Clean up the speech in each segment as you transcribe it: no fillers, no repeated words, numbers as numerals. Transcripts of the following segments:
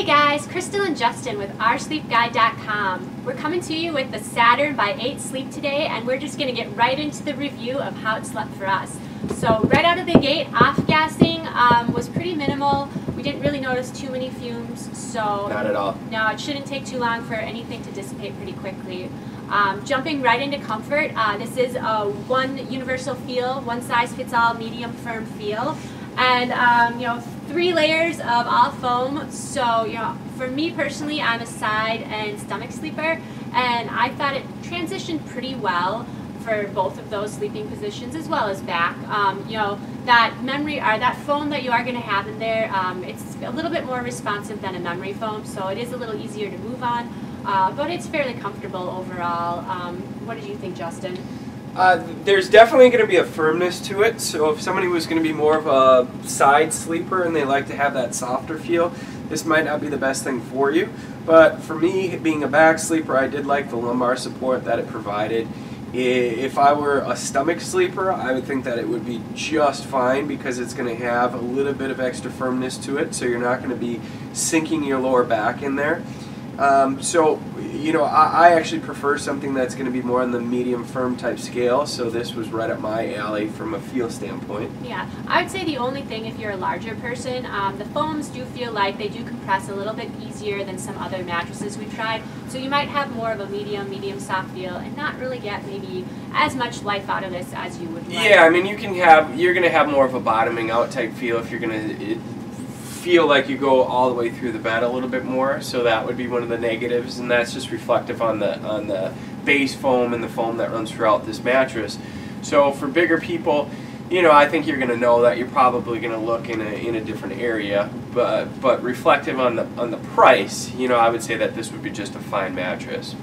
Hey guys, Crystal and Justin with oursleepguide.com. We're coming to you with the Saturn by 8 Sleep today, and we're just going to get right into the review of how it slept for us. So right out of the gate, off-gassing was pretty minimal. We didn't really notice too many fumes, so not at all. No, it shouldn't take too long for anything to dissipate pretty quickly. Jumping right into comfort, this is a one universal feel, one size fits all, medium firm feel. And 3 layers of all foam. So for me personally, I'm a side and stomach sleeper, and I thought it transitioned pretty well for both of those sleeping positions as well as back. That memory or that foam that you are going to have in there, it's a little bit more responsive than a memory foam, so it is a little easier to move on, but it's fairly comfortable overall. What did you think, Justin? There's definitely going to be a firmness to it, so if somebody was going to be more of a side sleeper and they like to have that softer feel, this might not be the best thing for you. But for me, being a back sleeper, I did like the lumbar support that it provided. If I were a stomach sleeper, I would think that it would be just fine because it's going to have a little bit of extra firmness to it, so you're not going to be sinking your lower back in there. I actually prefer something that's going to be more on the medium firm type scale, so this was right up my alley from a feel standpoint. Yeah, I would say the only thing, if you're a larger person, the foams do feel like they do compress a little bit easier than some other mattresses we've tried, so you might have more of a medium soft feel and not really get maybe as much life out of this as you would like. Yeah, I mean you're going to have more of a bottoming out type feel if you're going to feel like you go all the way through the bed a little bit more, so that would be one of the negatives, and that's just reflective on the base foam and the foam that runs throughout this mattress. So for bigger people, I think you're going to know that you're probably going to look in a different area, but reflective on the price, I would say that this would be just a fine mattress.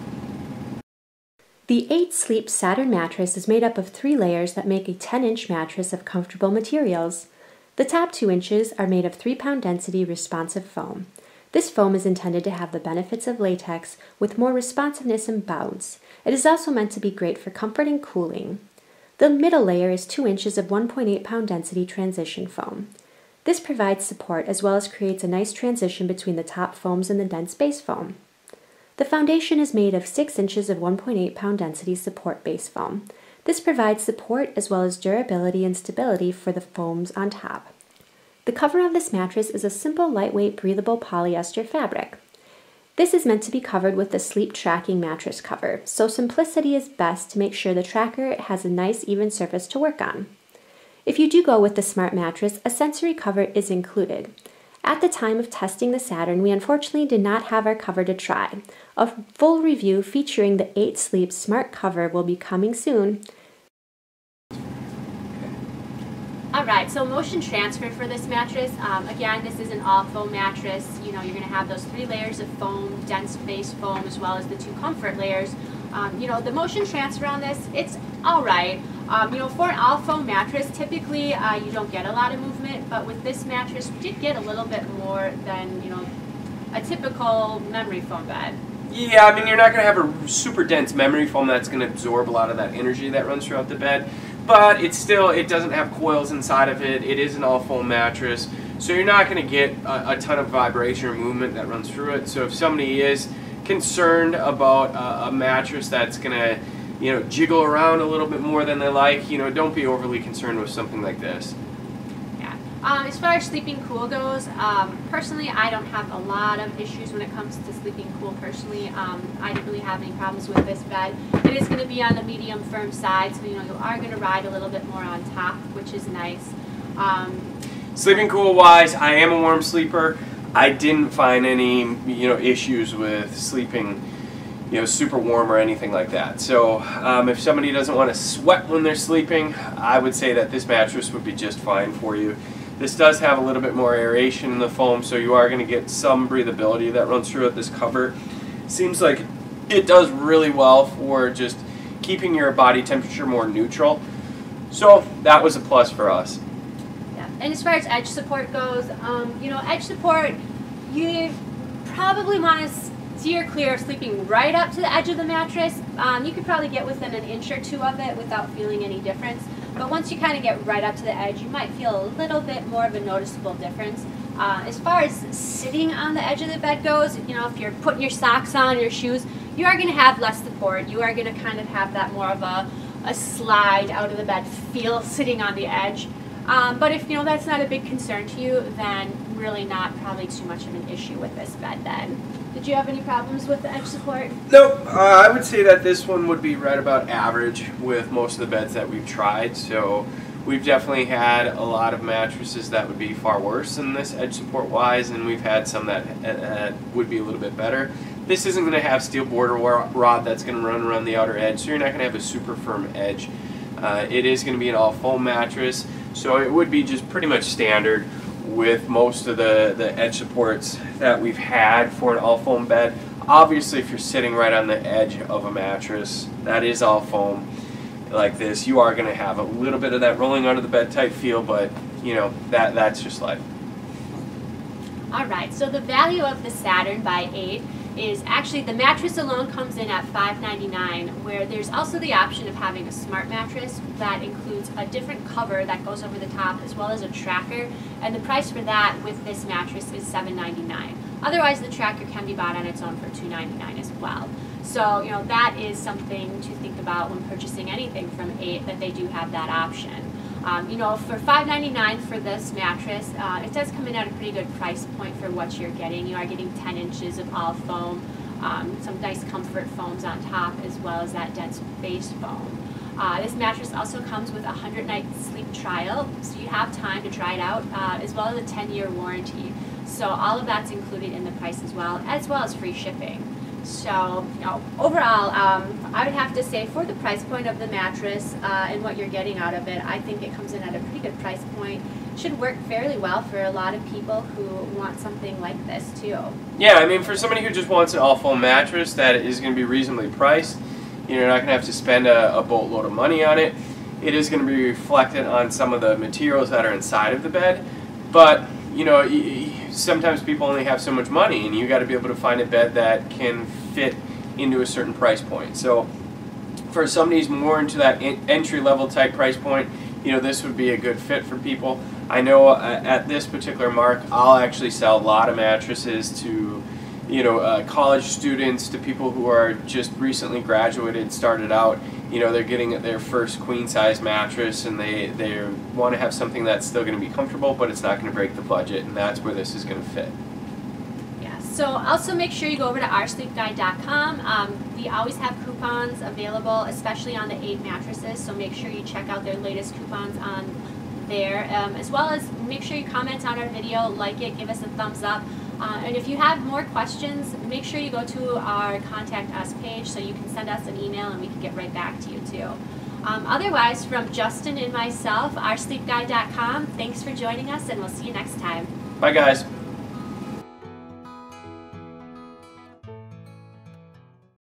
The 8 Sleep Saturn mattress is made up of 3 layers that make a 10-inch mattress of comfortable materials. The top 2 inches are made of 3-pound density responsive foam. This foam is intended to have the benefits of latex with more responsiveness and bounce. It is also meant to be great for comfort and cooling. The middle layer is 2 inches of 1.8-pound density transition foam. This provides support as well as creates a nice transition between the top foams and the dense base foam. The foundation is made of 6 inches of 1.8-pound density support base foam. This provides support as well as durability and stability for the foams on top. The cover of this mattress is a simple, lightweight, breathable polyester fabric. This is meant to be covered with the sleep tracking mattress cover, so simplicity is best to make sure the tracker has a nice, even surface to work on. If you do go with the Smart Mattress, a sensory cover is included. At the time of testing the Saturn, we unfortunately did not have our cover to try. A full review featuring the 8 Sleep Smart cover will be coming soon. Alright, so motion transfer for this mattress, again, this is an all foam mattress. You're going to have those 3 layers of foam, dense base foam, as well as the 2 comfort layers. The motion transfer on this, it's alright. For an all foam mattress, typically you don't get a lot of movement, but with this mattress, we did get a little bit more than, a typical memory foam bed. Yeah, I mean you're not going to have a super dense memory foam that's going to absorb a lot of that energy that runs throughout the bed. But it doesn't have coils inside of it. It is an all foam mattress, so you're not going to get a ton of vibration or movement that runs through it. So if somebody is concerned about a mattress that's going to, jiggle around a little bit more than they like, don't be overly concerned with something like this. As far as sleeping cool goes, personally I don't have a lot of issues when it comes to sleeping cool personally. I didn't really have any problems with this bed. It is going to be on the medium firm side, so you are going to ride a little bit more on top, which is nice. Sleeping cool wise, I am a warm sleeper. I didn't find any issues with sleeping super warm or anything like that. So if somebody doesn't want to sweat when they're sleeping, I would say that this mattress would be just fine for you. This does have a little bit more aeration in the foam, so you are going to get some breathability that runs through it. This cover seems like it does really well for just keeping your body temperature more neutral. So that was a plus for us. Yeah, and as far as edge support goes, edge support, you probably want to steer clear of sleeping right up to the edge of the mattress. You could probably get within an inch or 2 of it without feeling any difference. But once you kind of get right up to the edge, you might feel a little bit more of a noticeable difference. As far as sitting on the edge of the bed goes, you know, if you're putting your socks on, your shoes, you are going to have less support. You are going to kind of have that more of a slide out of the bed feel sitting on the edge. But if, you know, that's not a big concern to you, then really not probably too much of an issue with this bed then. Did you have any problems with the edge support? Nope. I would say that this one would be right about average with most of the beds that we've tried. So we've definitely had a lot of mattresses that would be far worse than this edge support wise, and we've had some that would be a little bit better. This isn't going to have steel border rod that's going to run around the outer edge, so you're not going to have a super firm edge. It is going to be an all foam mattress, so it would be just pretty much standard with most of the edge supports that we've had for an all foam bed. Obviously, if you're sitting right on the edge of a mattress that is all foam like this, you are going to have a little bit of that rolling under the bed type feel, but you know, that's just life. Alright, so the value of the Saturn by 8 is actually, the mattress alone comes in at $5.99, where there's also the option of having a smart mattress that includes a different cover that goes over the top as well as a tracker, and the price for that with this mattress is $7.99. Otherwise, the tracker can be bought on its own for $2.99 as well. So, you know, that is something to think about when purchasing anything from 8, that they do have that option. You know, for $5.99 for this mattress, it does come in at a pretty good price point for what you're getting. You are getting 10 inches of all foam, some nice comfort foams on top, as well as that dense base foam. This mattress also comes with a 100-night sleep trial, so you have time to try it out, as well as a 10-year warranty. So all of that's included in the price as well as free shipping. So, you know, overall, I would have to say for the price point of the mattress and what you're getting out of it, I think it comes in at a pretty good price point. Should work fairly well for a lot of people who want something like this too. Yeah, I mean, for somebody who just wants an all foam mattress that is going to be reasonably priced, you're not going to have to spend a boatload of money on it. It is going to be reflected on some of the materials that are inside of the bed, but you know, sometimes people only have so much money, and you got to be able to find a bed that can fit into a certain price point. So for somebody who's more into that entry-level type price point, you know, this would be a good fit for people. I know at this particular mark, I'll actually sell a lot of mattresses to, you know, college students, to people who are just recently graduated, started out. You know, they're getting their first queen-size mattress, and they want to have something that's still going to be comfortable, but it's not going to break the budget, and that's where this is going to fit. Yeah, so also make sure you go over to oursleepguide.com. We always have coupons available, especially on the 8 mattresses, so make sure you check out their latest coupons on there, as well as make sure you comment on our video, like it, give us a thumbs up. And if you have more questions, make sure you go to our Contact Us page so you can send us an email and we can get right back to you too. Otherwise, from Justin and myself, oursleepguide.com, thanks for joining us, and we'll see you next time. Bye, guys.